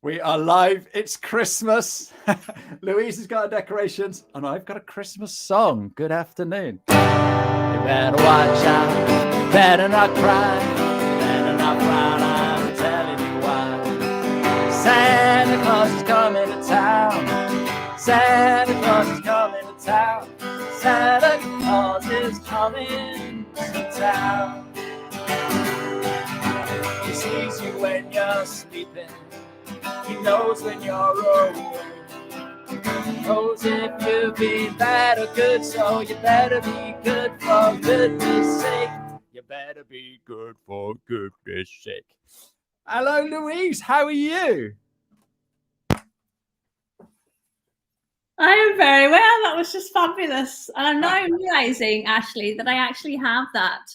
We are live. It's Christmas. Louise has got her decorations, and I've got a Christmas song. Good afternoon. You better watch out. You better not cry. You better not frown. I'm telling you why. Santa Claus is coming to town. Santa Claus is coming to town. Santa Claus is coming to town. He sees you when you're sleeping. He knows when you're awake. He knows if you've been bad or good, so you better be good for goodness sake. You better be good for goodness sake. Hello, Louise. How are you? I am very well. That was just fabulous. And I'm now realizing, Ashley, that I actually have that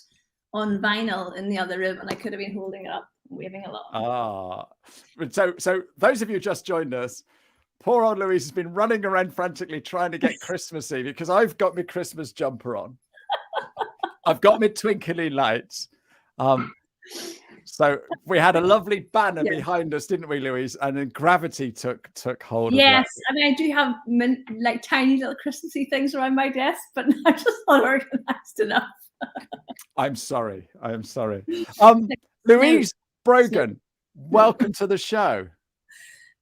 on vinyl in the other room, and I could have been holding it up, waving along. So those of you who just joined us, poor old Louise has been running around frantically trying to get Christmassy because I've got my Christmas jumper on. I've got my twinkly lights. So we had a lovely banner behind us, didn't we, Louise? And then gravity took hold of that. Yes, I mean, I do have like tiny little Christmassy things around my desk, but I'm just not organized enough. I'm sorry. I am sorry. Louise Brogan, welcome to the show.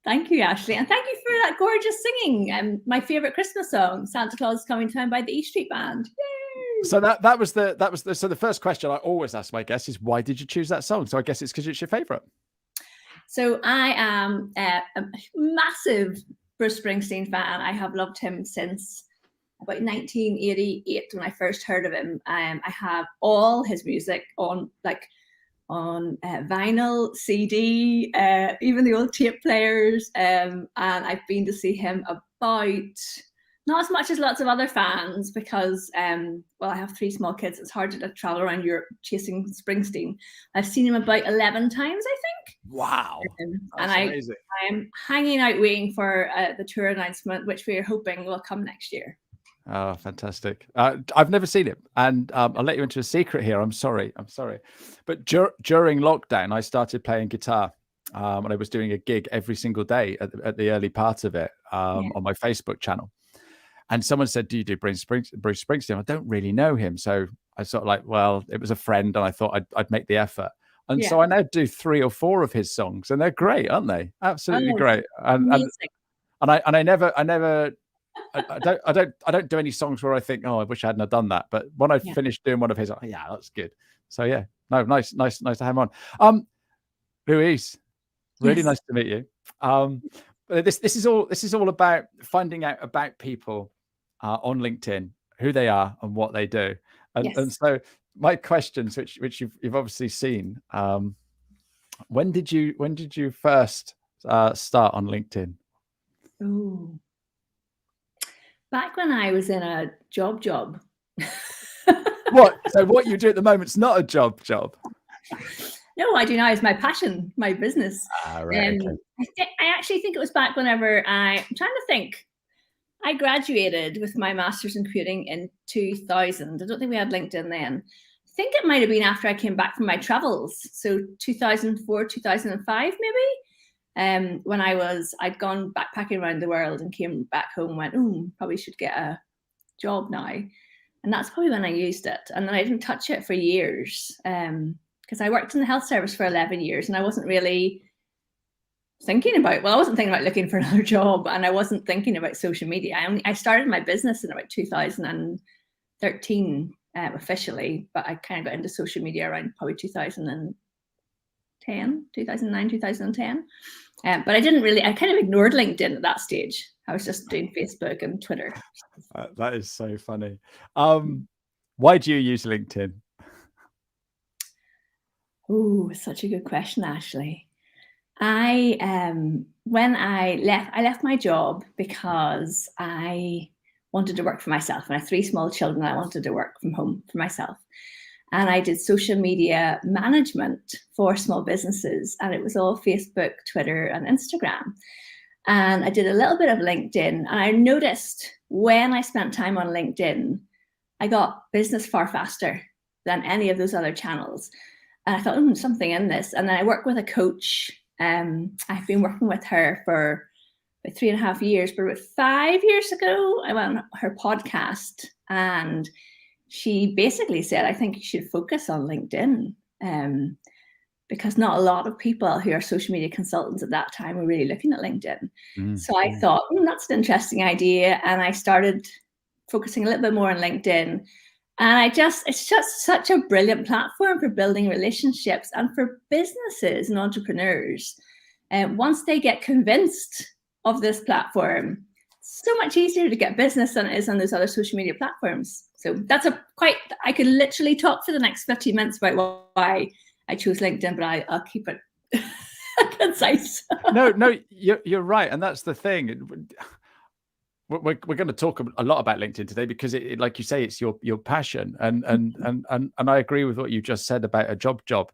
Thank you, Ashley. And thank you for that gorgeous singing. My favorite Christmas song, Santa Claus is Coming to Town by the E Street Band. Yay! So that was the first question I always ask my guests is, why did you choose that song? So I guess it's because it's your favorite. So I am a massive Bruce Springsteen fan. I have loved him since about 1988 when I first heard of him. I have all his music on vinyl, CD, even the old tape players. And I've been to see him about, not as much as lots of other fans because, I have 3 small kids. It's hard to travel around Europe chasing Springsteen. I've seen him about 11 times, I think. Wow. And I am hanging out waiting for the tour announcement, which we are hoping will come next year. Oh, fantastic. I've never seen it. And I'll let you into a secret here. I'm sorry. But during lockdown, I started playing guitar. And I was doing a gig every single day at the early part of it on my Facebook channel. And someone said, do you do Bruce Springsteen? I don't really know him. So I sort of like, well, it was a friend and I thought I'd make the effort. And so I now do 3 or 4 of his songs and they're great, aren't they? Absolutely great. And I don't do any songs where I think, oh, I wish I hadn't done that. But when I finished doing one of his, that's good. So nice to have him on. Louise, really nice to meet you. This is all about finding out about people on LinkedIn, who they are and what they do. And so my questions, which you've obviously seen, when did you first start on LinkedIn? Ooh. Back when I was in a job. What? So what you do at the moment is not a job? No, I do now. It's my passion, my business. Right, okay. I actually think it was back whenever I'm trying to think. I graduated with my master's in computing in 2000. I don't think we had LinkedIn then. I think it might have been after I came back from my travels. So 2004, 2005, maybe. When I'd gone backpacking around the world and came back home and went, probably should get a job now. And that's probably when I used it. And then I didn't touch it for years because I worked in the health service for 11 years and I wasn't really thinking about looking for another job and I wasn't thinking about social media. I started my business in about 2013 officially, but I kind of got into social media around probably 2009, 2010. But I kind of ignored LinkedIn at that stage. I was just doing Facebook and Twitter. That is so funny. Why do you use LinkedIn? Oh, such a good question, Ashley. When I left my job because I wanted to work for myself. And I have 3 small children. I wanted to work from home for myself. And I did social media management for small businesses. And it was all Facebook, Twitter, and Instagram. And I did a little bit of LinkedIn. And I noticed when I spent time on LinkedIn, I got business far faster than any of those other channels. And I thought, something in this. And then I work with a coach I've been working with her for about 3.5 years, but about 5 years ago, I went on her podcast and she basically said, I think you should focus on LinkedIn. Because not a lot of people who are social media consultants at that time were really looking at LinkedIn. So I thought, that's an interesting idea. And I started focusing a little bit more on LinkedIn. And it's just such a brilliant platform for building relationships and for businesses and entrepreneurs. And once they get convinced of this platform, so much easier to get business than it is on those other social media platforms. So I could literally talk for the next 15 minutes about why I chose LinkedIn, but I'll keep it concise. No, you're right. And that's the thing. We're going to talk a lot about LinkedIn today because it, like you say, it's your passion. And I agree with what you just said about a job.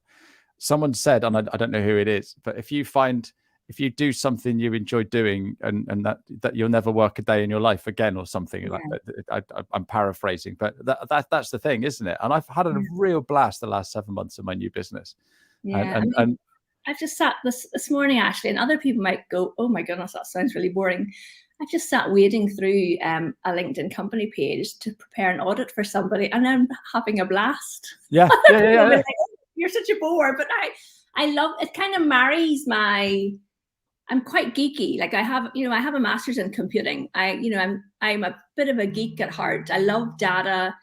Someone said, and I don't know who it is, but if you do something you enjoy doing and that you'll never work a day in your life again or something like that. I'm paraphrasing, but that's the thing, isn't it? And I've had a real blast the last 7 months of my new business. Yeah. And I've just sat this morning, Ashley, and other people might go, oh my goodness, that sounds really boring. I've just sat wading through a LinkedIn company page to prepare an audit for somebody, and I'm having a blast. Yeah. Like, you're such a bore, but I love it. Kind of marries I'm quite geeky. Like I have a master's in computing. I'm a bit of a geek at heart. I love data,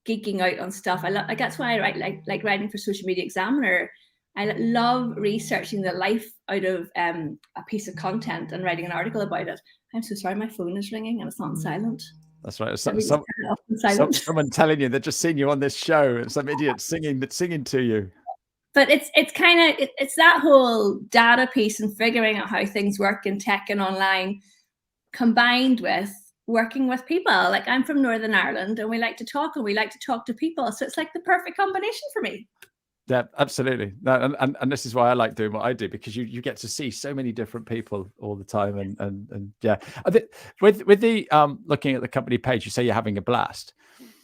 geeking out on stuff. That's why I write like writing for Social Media Examiner. I love researching the life out of a piece of content and writing an article about it. I'm so sorry, my phone is ringing and it's not on silent. That's right. Someone telling you they're just seeing you on this show and some idiot singing to you. But it's that whole data piece and figuring out how things work in tech and online, combined with working with people. Like I'm from Northern Ireland and we like to talk to people. So it's like the perfect combination for me. Yeah, absolutely. No, and this is why I like doing what I do, because you get to see so many different people all the time. And yeah, I think with the looking at the company page, you say you're having a blast.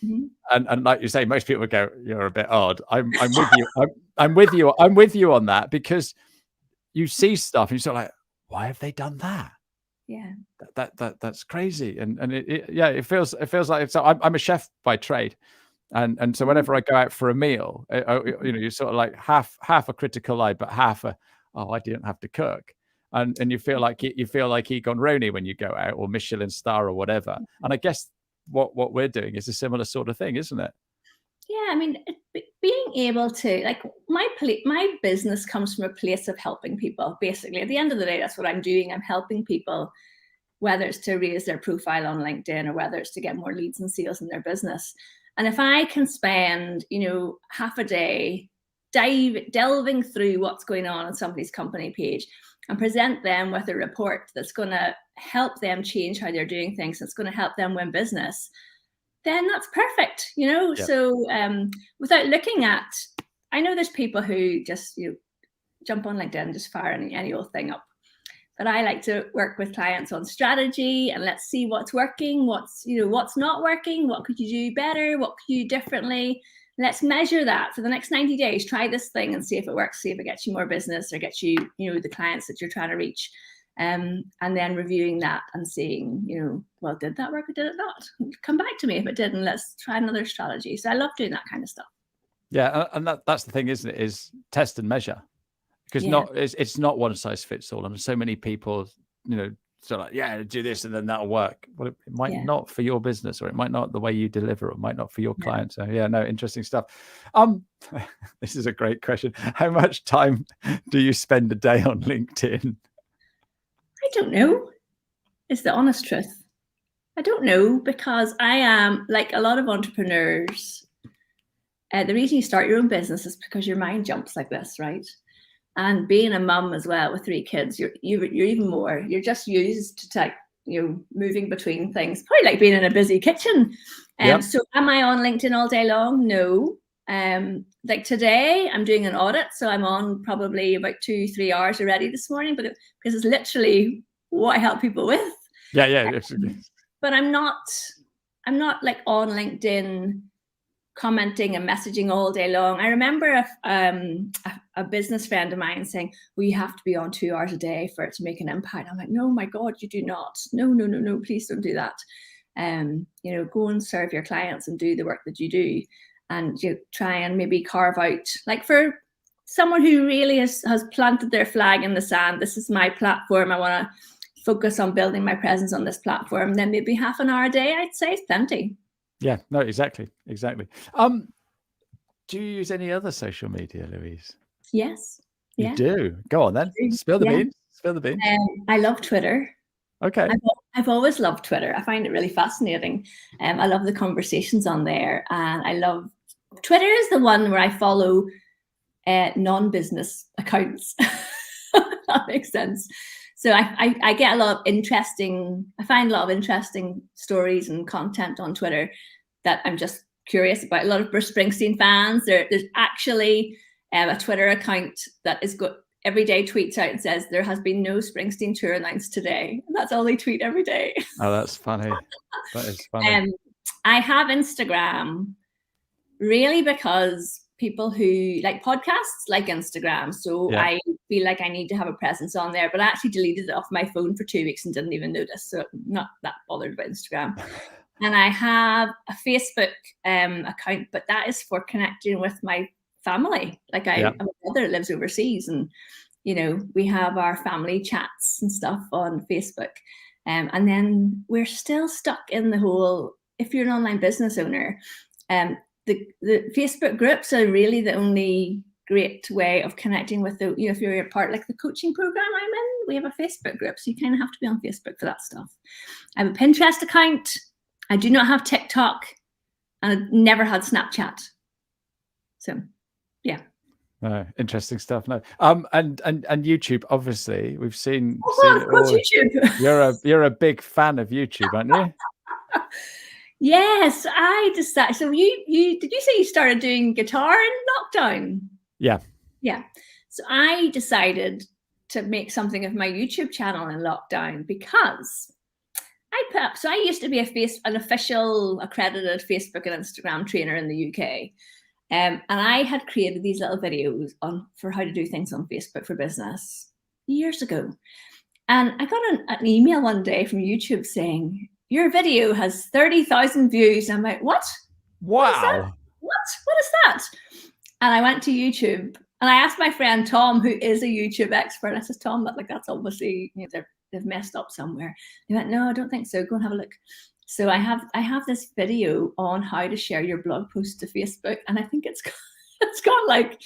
Mm-hmm. And like you say, most people go, you're a bit odd. I'm with you. I'm with you on that, because you see stuff and you're sort of like, why have they done that? Yeah, that's crazy. And it feels like so. I'm a chef by trade. And so whenever I go out for a meal, you're sort of like half a critical eye, but half I didn't have to cook, and you feel like Egon Roney when you go out, or Michelin star or whatever. And I guess what we're doing is a similar sort of thing, isn't it? Yeah, I mean, being able to, like, my business comes from a place of helping people. Basically, at the end of the day, that's what I'm doing. I'm helping people, whether it's to raise their profile on LinkedIn or whether it's to get more leads and sales in their business. And if I can spend, half a day delving through what's going on somebody's company page and present them with a report that's going to help them change how they're doing things, that's going to help them win business, then that's perfect, Yeah. So without looking at, I know there's people who just jump on LinkedIn and just fire any old thing up. But I like to work with clients on strategy and let's see what's working, what's not working, what could you do better, what could you do differently. Let's measure that for the next 90 days. Try this thing and see if it works, see if it gets you more business or gets you, the clients that you're trying to reach. And then reviewing that and seeing, well, did that work or did it not? Come back to me if it didn't. Let's try another strategy. So I love doing that kind of stuff. Yeah, and that's the thing, isn't it? Is test and measure. Because it's not one size fits all, and so many people, so like, yeah, do this and then that'll work. Well, it might not for your business, or it might not the way you deliver, or it might not for your clients. So interesting stuff. This is a great question. How much time do you spend a day on LinkedIn? I don't know. It's the honest truth. I don't know, because I am like a lot of entrepreneurs. The reason you start your own business is because your mind jumps like this, right? And being a mum as well with 3 kids, you're even more. You're just used to moving between things. Probably like being in a busy kitchen. So am I on LinkedIn all day long? No. Like today, I'm doing an audit, so I'm on probably about 2-3 hours already this morning, because it's literally what I help people with. Yeah. But I'm not like on LinkedIn commenting and messaging all day long. I remember a business friend of mine saying, well, you have to be on 2 hours a day for it to make an impact. I'm like, no, my God, you do not. No, please don't do that. Go and serve your clients and do the work that you do, and you try and maybe carve out, like for someone who really has planted their flag in the sand, this is my platform, I want to focus on building my presence on this platform, then maybe half an hour a day, I'd say, is plenty. Yeah, no, exactly. Do you use any other social media, Louise? Yes. You do? Go on then. Spill the beans. Spill the beans. I love Twitter. Okay. I've always loved Twitter. I find it really fascinating. I love the conversations on there, and Twitter is the one where I follow non-business accounts. That makes sense. So I get a lot of I find a lot of interesting stories and content on Twitter that I'm just curious about. A lot of Bruce Springsteen fans. There's actually a Twitter account that is every day tweets out and says there has been no Springsteen tour announced today. And that's all they tweet every day. Oh, that's funny. That is funny. I have Instagram really because people who like podcasts like Instagram. So yeah. I feel like I need to have a presence on there, but I actually deleted it off my phone for 2 weeks and didn't even notice. So I'm not that bothered about Instagram. And I have a Facebook account, but that is for connecting with my family. Like I have a brother that lives overseas, and we have our family chats and stuff on Facebook. And then we're still stuck in the whole, if you're an online business owner, the Facebook groups are really the only great way of connecting with if you're a part, like the coaching program I'm in, we have a Facebook group. So you kind of have to be on Facebook for that stuff. I have a Pinterest account. I do not have TikTok, and I've never had Snapchat. So, yeah. No, interesting stuff. No, and YouTube. Obviously, we've seen. Of course, YouTube. You're a big fan of YouTube, aren't you? Yes, I decided. So you did you say you started doing guitar in lockdown? Yeah. Yeah. So I decided to make something of my YouTube channel in lockdown because I used to be an official accredited Facebook and Instagram trainer in the UK. And I had created these little videos for how to do things on Facebook for business years ago. And I got an email one day from YouTube saying, your video has 30,000 views. And I'm like, what? Wow. What is that? And I went to YouTube and I asked my friend Tom, who is a YouTube expert. And I said, Tom, that's obviously, they've messed up somewhere. He went, no, I don't think so. Go and have a look. So I have this video on how to share your blog post to Facebook. And I think it's got like,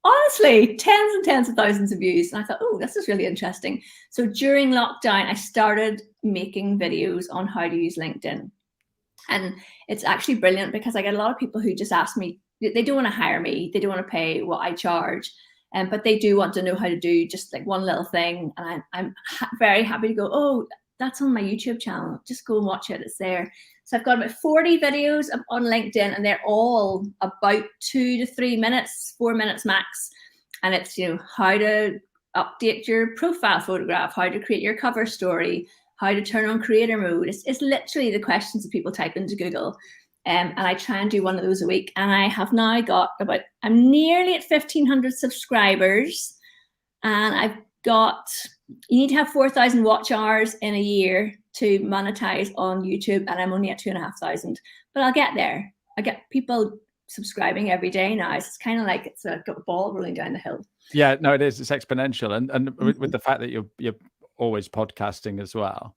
honestly, tens and tens of thousands of views. And I thought, oh, this is really interesting. So during lockdown, I started making videos on how to use LinkedIn. And it's actually brilliant because I get a lot of people who just ask me, they don't want to hire me. They don't want to pay what I charge. But they do want to know how to do just like one little thing. And I'm very happy to go, oh, that's on my YouTube channel. Just go and watch it. It's there. So I've got about 40 videos on LinkedIn, and they're all about 2 to 3 minutes, 4 minutes max. And it's, how to update your profile photograph, how to create your cover story, how to turn on creator mode. It's literally the questions that people type into Google. And I try and do one of those a week. And I have now got I'm nearly at 1,500 subscribers. And you need to have 4,000 watch hours in a year to monetize on YouTube. And I'm only at 2,500, but I'll get there. I get people subscribing every day now. So it's kind of like it's a ball rolling down the hill. Yeah, no, it is. It's exponential. And with the fact that you're always podcasting as well,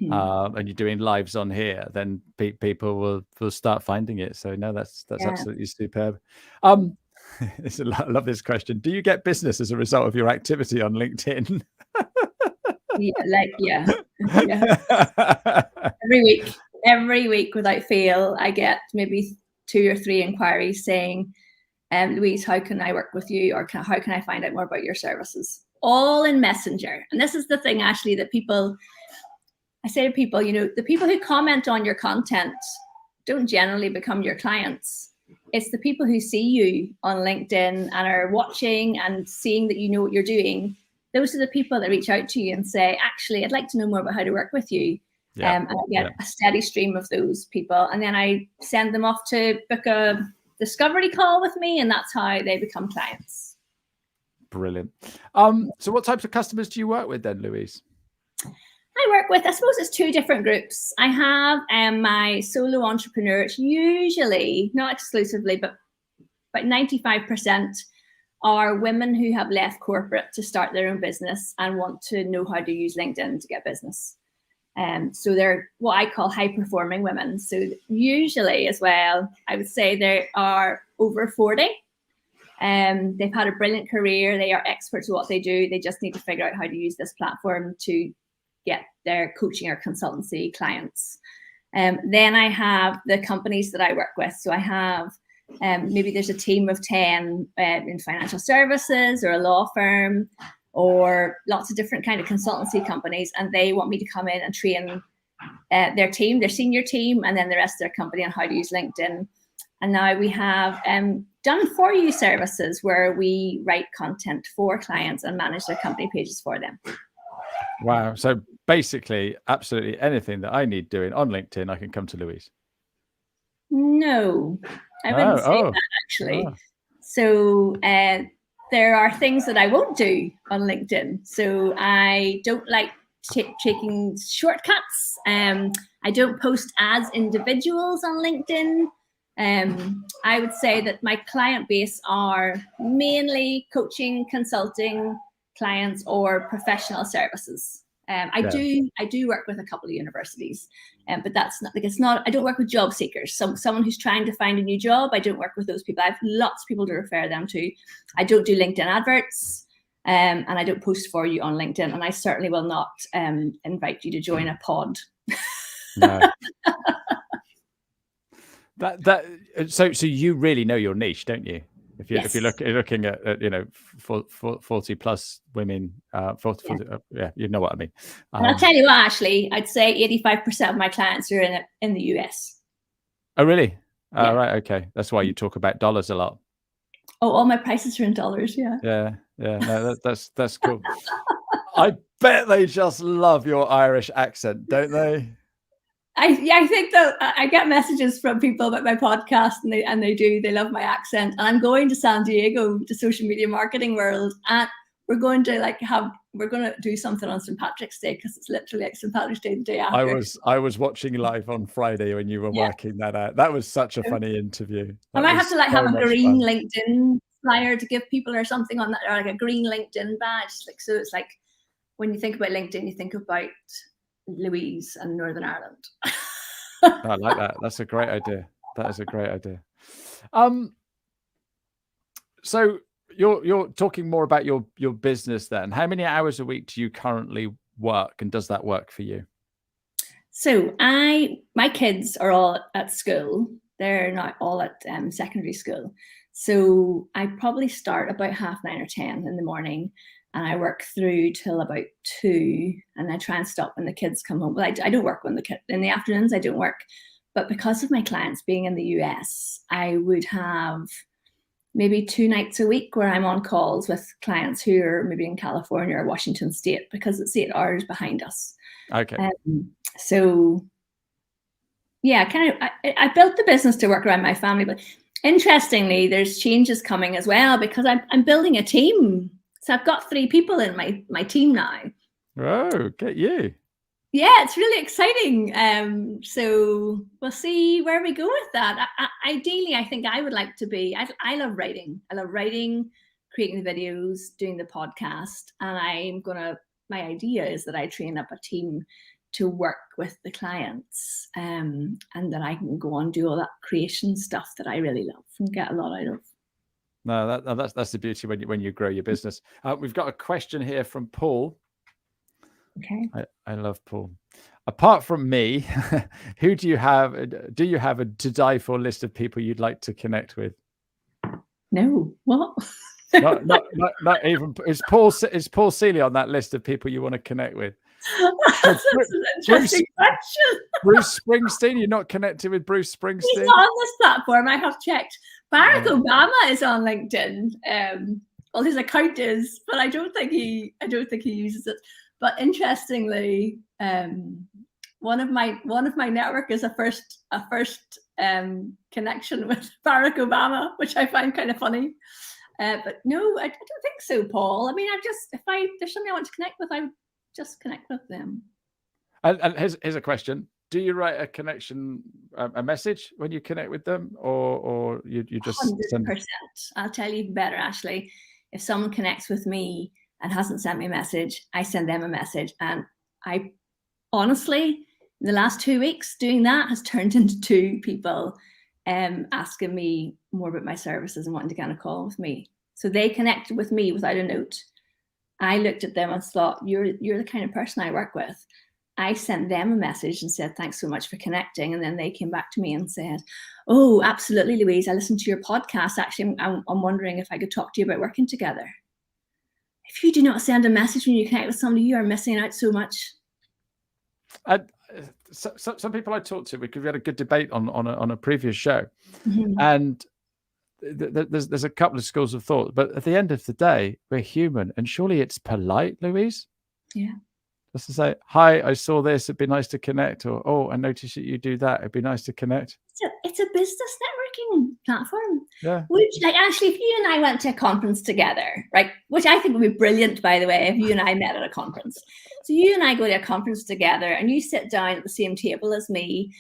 and you're doing lives on here, then people will start finding it. So no, that's absolutely superb. I love this question. Do you get business as a result of your activity on LinkedIn? Yeah. Every week without fail, I get maybe 2 or 3 inquiries saying, Louise, how can I work with you? Or how can I find out more about your services? All in Messenger. And this is the thing, Ashley, that I say to people, the people who comment on your content don't generally become your clients. It's the people who see you on LinkedIn and are watching and seeing that you know what you're doing. Those are the people that reach out to you and say, actually, I'd like to know more about how to work with you. And I get a steady stream of those people, and then I send them off to book a discovery call with me, and that's how they become clients. Brilliant. So what types of customers do you work with then, Louise? I work with, I suppose it's two different groups. I have my solo entrepreneurs, usually, not exclusively, but 95% are women who have left corporate to start their own business and want to know how to use LinkedIn to get business. So they're what I call high-performing women. So usually as well, I would say they are over 40. They've had a brilliant career. They are experts at what they do. They just need to figure out how to use this platform to get their coaching or consultancy clients. Then I have the companies that I work with. So I have maybe there's a team of 10 in financial services or a law firm or lots of different kind of consultancy companies, and they want me to come in and train their team, their senior team, and then the rest of their company on how to use LinkedIn. And now we have done for you services where we write content for clients and manage their company pages for them. Wow. So basically, absolutely anything that I need doing on LinkedIn, I can come to Louise. No, I wouldn't say that actually. So there are things that I won't do on LinkedIn. So I don't like taking shortcuts. I don't post as individuals on LinkedIn. I would say that my client base are mainly coaching, consulting clients or professional services. I do work with a couple of universities, but that's not like it's not. I don't work with job seekers. Someone who's trying to find a new job. I don't work with those people. I have lots of people to refer them to. I don't do LinkedIn adverts, and I don't post for you on LinkedIn. And I certainly will not invite you to join a pod. No. So you really know your niche, don't you? If you're looking at 40 plus women, 40, you know what I mean. And I'll tell you what, Ashley, I'd say 85% of my clients are in the US. Oh, really? Right. Okay. That's why you talk about dollars a lot. Oh, all my prices are in dollars. Yeah. Yeah. No, that's cool. I bet they just love your Irish accent, don't they? I think that I get messages from people about my podcast, and they love my accent. And I'm going to San Diego to Social Media Marketing World, and we're going to do something on St. Patrick's Day because it's literally like St. Patrick's Day the day after. I was watching live on Friday when you were working that out. That was such a funny interview. I might have to have a green LinkedIn flyer to give people or something on that, or like a green LinkedIn badge. So it's like when you think about LinkedIn, you think about Louise and Northern Ireland. I like that. That's a great idea. That is a great idea. So you're talking more about your business then. How many hours a week do you currently work, and does that work for you? So my kids are all at school. They're not all at secondary school. So I probably start about 9:30 or 10 in the morning, and I work through till about 2, and I try and stop when the kids come home. But I don't work in the afternoons. I don't work. But because of my clients being in the US, I would have maybe 2 nights a week where I'm on calls with clients who are maybe in California or Washington State, because it's 8 hours behind us. Okay. So yeah, I built the business to work around my family, but interestingly, there's changes coming as well because I'm building a team. So I've got 3 people in my team now. Oh, get you. Yeah, it's really exciting. So we'll see where we go with that. Ideally, I think I would like to be, I love writing. I love writing, creating the videos, doing the podcast. And my idea is that I train up a team to work with the clients, and that I can go on and do all that creation stuff that I really love and get a lot out of. No, that's the beauty when you grow your business. We've got a question here from Paul. Okay. I love Paul. Apart from me, who do you have? Do you have a to die for list of people you'd like to connect with? No. What? not even. Is Paul Seeley on that list of people you want to connect with? That's an interesting question. Bruce Springsteen. You're not connected with Bruce Springsteen? He's not on this platform. I have checked. Barack Obama is on LinkedIn. Well, his account is, but I don't think he uses it. But interestingly, one of my network is a first connection with Barack Obama, which I find kind of funny. But no, I don't think so, Paul. I mean, if there's somebody I want to connect with, I would just connect with them. And here's a question: do you write a connection, a message when you connect with them, or you just 100%? I'll tell you better, Ashley. If someone connects with me and hasn't sent me a message, I send them a message. And I honestly, in the last 2 weeks, doing that has turned into 2 people asking me more about my services and wanting to get on a call with me. So they connected with me without a note. I looked at them and thought, you're the kind of person I work with. I sent them a message and said, thanks so much for connecting. And then they came back to me and said, oh, absolutely, Louise. I listened to your podcast. Actually, I'm wondering if I could talk to you about working together. If you do not send a message when you connect with somebody, you are missing out so much. Some people I talked to, because we had a good debate on a previous show, and there's a couple of schools of thought, but at the end of the day, we're human, and surely it's polite, Louise. Yeah. Just to say, hi, I saw this, it'd be nice to connect, or, oh, I noticed that you do that, it'd be nice to connect. It's a business networking platform. Yeah. Which, like, Ashley, if you and I went to a conference together, right, which I think would be brilliant, by the way, if you and I met at a conference. So you and I go to a conference together and you sit down at the same table as me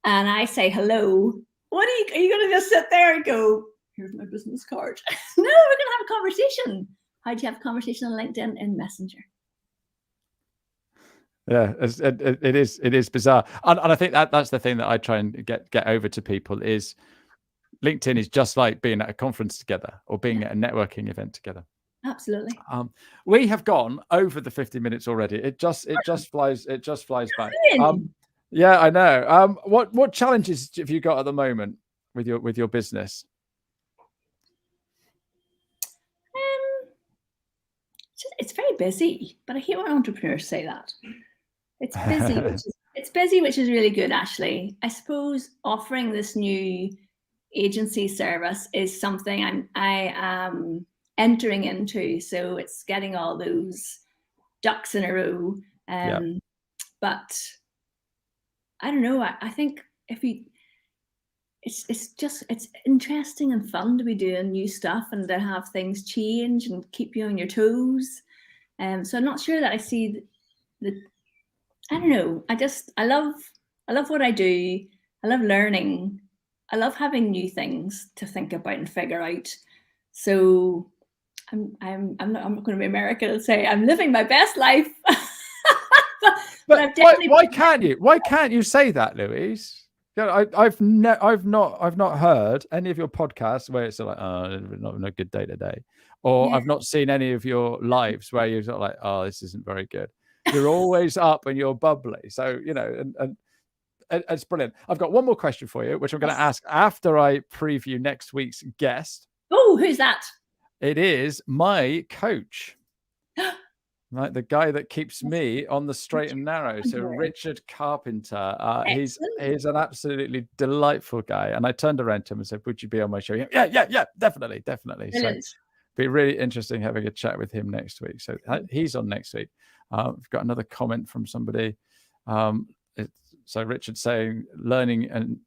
and I say, hello, are you going to just sit there and go, here's my business card? No, we're going to have a conversation. How do you have a conversation on LinkedIn? In Messenger. Yeah, it is bizarre, and I think that's the thing that I try and get over to people is LinkedIn is just like being at a conference together or being at a networking event together. Absolutely. We have gone over the 50 minutes already. It just flies by. Yeah, I know. What challenges have you got at the moment with your business? It's very busy, but I hate when entrepreneurs say that. It's busy, which is really good, Ashley. I suppose offering this new agency service is something I am entering into. So it's getting all those ducks in a row. But I don't know. I think it's interesting and fun to be doing new stuff and to have things change and keep you on your toes. So I'm not sure that I see I don't know. I love what I do. I love learning. I love having new things to think about and figure out. So I'm not going to be American and say I'm living my best life. but why can't you say that, Louise? I've not heard any of your podcasts where it's like, oh, not a good day today, or I've not seen any of your lives where you're sort of like, oh, this isn't very good. You're always up and you're bubbly. So, and it's brilliant. I've got one more question for you, which I'm going to ask after I preview next week's guest. Oh, who's that? It is my coach. Right, the guy that keeps me on the straight and narrow. So Richard Carpenter, he's an absolutely delightful guy. And I turned around to him and said, "Would you be on my show?" Yeah, definitely. Brilliant. So be really interesting having a chat with him next week. So he's on next week. We've got another comment from somebody. So Richard saying learning and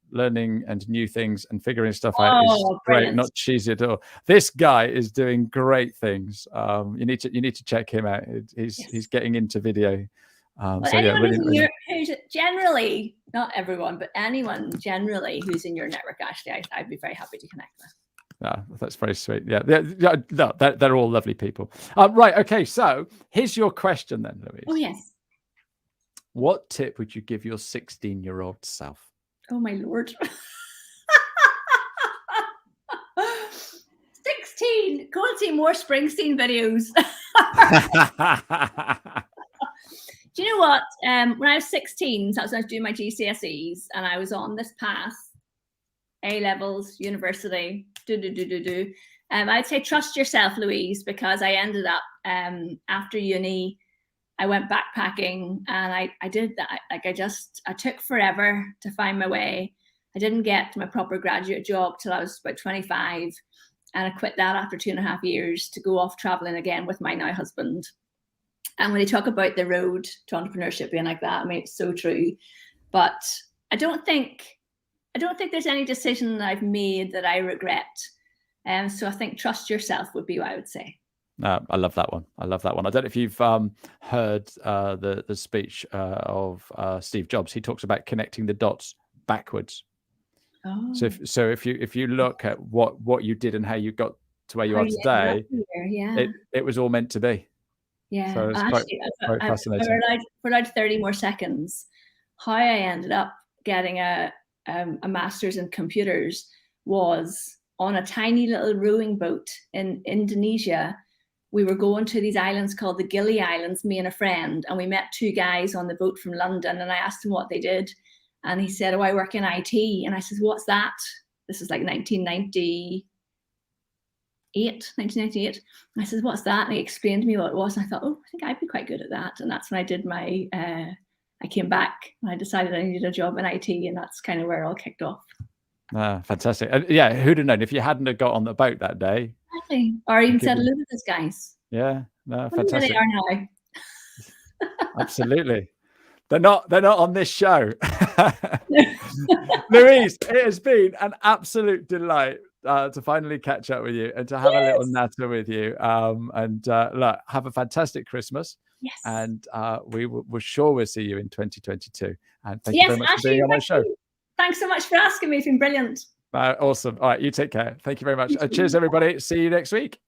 new things and figuring stuff out is great, not cheesy at all. This guy is doing great things. You need to check him out. He's getting into video. Who's generally, not everyone, but anyone generally who's in your network, Ashley, I'd be very happy to connect with. Yeah, that's very sweet. Yeah, no, they're all lovely people. Right, okay. So here's your question then, Louise. Oh yes. What tip would you give your 16-year-old self? Oh my Lord. 16. Go and see more Springsteen videos. Do you know what? When I was 16, so I was doing my GCSEs and I was on this path, A-levels, university, I'd say trust yourself, Louise, because I ended up after uni, I went backpacking and I did that. Like I took forever to find my way. I didn't get my proper graduate job till I was about 25. And I quit that after 2.5 years to go off traveling again with my now husband. And when they talk about the road to entrepreneurship being like that, I mean, it's so true. But I don't think there's any decision that I've made that I regret. So I think trust yourself would be what I would say. I love that one. I love that one. I don't know if you've heard the speech of Steve Jobs. He talks about connecting the dots backwards. Oh. So if you look at what you did and how you got to where you are today, it was all meant to be. Yeah. So it's actually, quite fascinating. For about 30 more seconds, how I ended up getting a master's in computers was on a tiny little rowing boat in Indonesia. We were going to these islands called the Gili Islands, me and a friend, and we met two guys on the boat from London, and I asked him what they did. And he said, oh, I work in IT. And I said, what's that? This is like 1998. And I said, what's that? And he explained to me what it was. And I thought, oh, I think I'd be quite good at that. And that's when I did my, I came back and I decided I needed a job in IT. And that's kind of where it all kicked off. Fantastic. Yeah, who'd have known if you hadn't have got on the boat that day? Exactly. Or even said, look at these guys. Yeah, no, fantastic. They are now. Absolutely. They're not on this show. Louise, it has been an absolute delight to finally catch up with you and to have a little natter with you. Look, have a fantastic Christmas. Yes. And we're sure we'll see you in 2022. And thank you very much for being on our show. Thanks so much for asking me. It's been brilliant. Awesome. All right, you take care. Thank you very much. Cheers, everybody. See you next week.